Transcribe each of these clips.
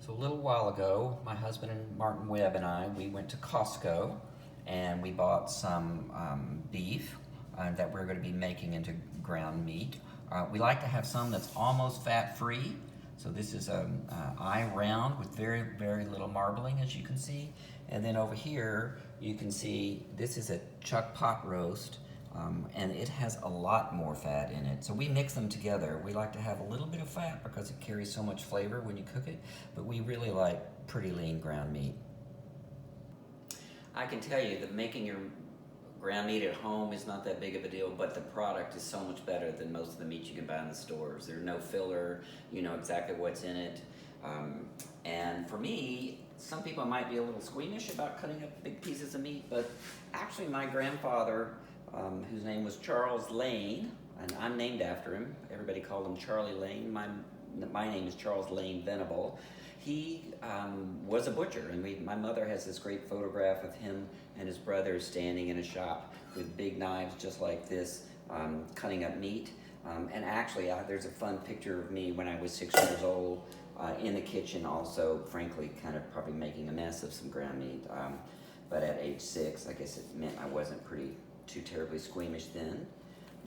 So a little while ago, my husband and Martin Webb and I, we went to Costco and we bought some beef that we're going to be making into ground meat. We like to have some that's almost fat-free. So this is an eye round with very, very little marbling, as you can see. And then over here, you can see this is a chuck pot roast. And it has a lot more fat in it. So we mix them together. We like to have a little bit of fat because it carries so much flavor when you cook it, but we really like pretty lean ground meat. I can tell you that making your ground meat at home is not that big of a deal, but the product is so much better than most of the meat you can buy in the stores. There's no filler, you know exactly what's in it. And for me, some people might be a little squeamish about cutting up big pieces of meat, but actually my grandfather, whose name was Charles Lane, and I'm named after him. Everybody called him Charlie Lane. My name is Charles Lane Venable. He was a butcher, and my mother has this great photograph of him and his brother standing in a shop with big knives just like this, cutting up meat. And actually, there's a fun picture of me when I was 6 years old in the kitchen also, frankly, kind of probably making a mess of some ground meat. But at age 6, I guess it meant I wasn't too terribly squeamish then.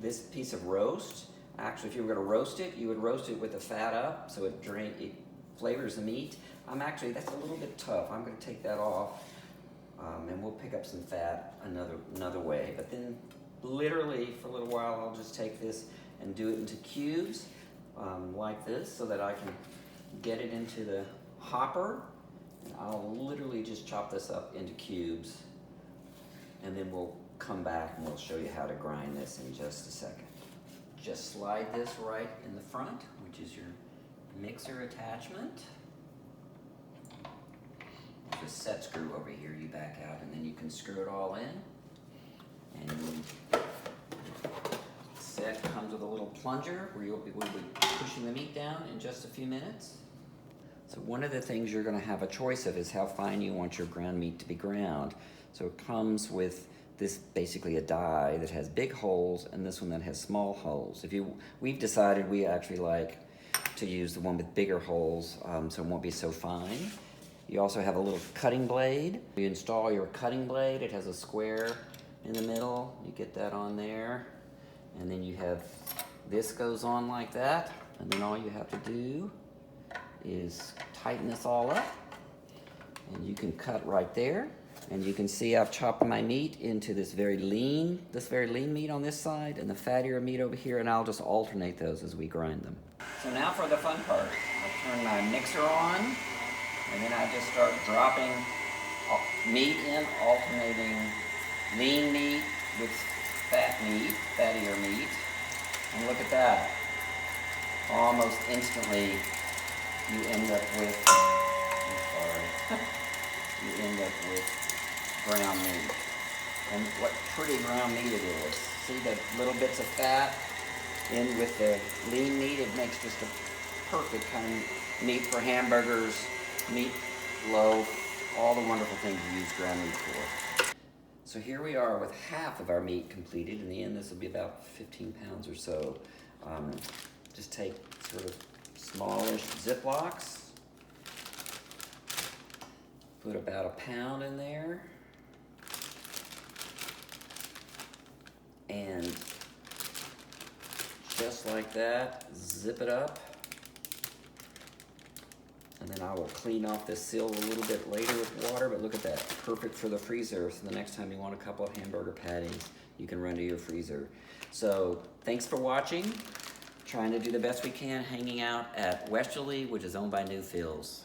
This piece of roast, actually if you were going to roast it, you would roast it with the fat up so it flavors the meat. That's a little bit tough. I'm going to take that off and we'll pick up some fat another way. But then literally for a little while I'll just take this and do it into cubes like this so that I can get it into the hopper. And I'll literally just chop this up into cubes and then we'll come back and we'll show you how to grind this in just a second. Just slide this right in the front, which is your mixer attachment. There's a set screw over here you back out, and then you can screw it all in. And set comes with a little plunger where we'll be pushing the meat down in just a few minutes. So one of the things you're going to have a choice of is how fine you want your ground meat to be ground. So it comes with this basically a die that has big holes and this one that has small holes. We've decided we actually like to use the one with bigger holes so it won't be so fine. You also have a little cutting blade. You install your cutting blade. It has a square in the middle. You get that on there. And then you have, this goes on like that. And then all you have to do is tighten this all up. And you can cut right there. And you can see I've chopped my meat into this very lean meat on this side and the fattier meat over here, and I'll just alternate those as we grind them. So now for the fun part. I turn my mixer on, and then I just start dropping meat in, alternating lean meat with fattier meat. And look at that. Almost instantly, you end up with, you end up with ground meat. And what pretty ground meat it is. See the little bits of fat in with the lean meat? It makes just a perfect kind of meat for hamburgers, meat loaf, all the wonderful things you use ground meat for. So here we are with half of our meat completed. In the end, this will be about 15 pounds or so. Just take sort of smallish Ziplocs, put about a pound in there, and just like that, zip it up. And then I will clean off this seal a little bit later with water, but look at that, perfect for the freezer. So the next time you want a couple of hamburger patties, you can run to your freezer. So thanks for watching. Trying to do the best we can, hanging out at Westerley, which is owned by Newfields.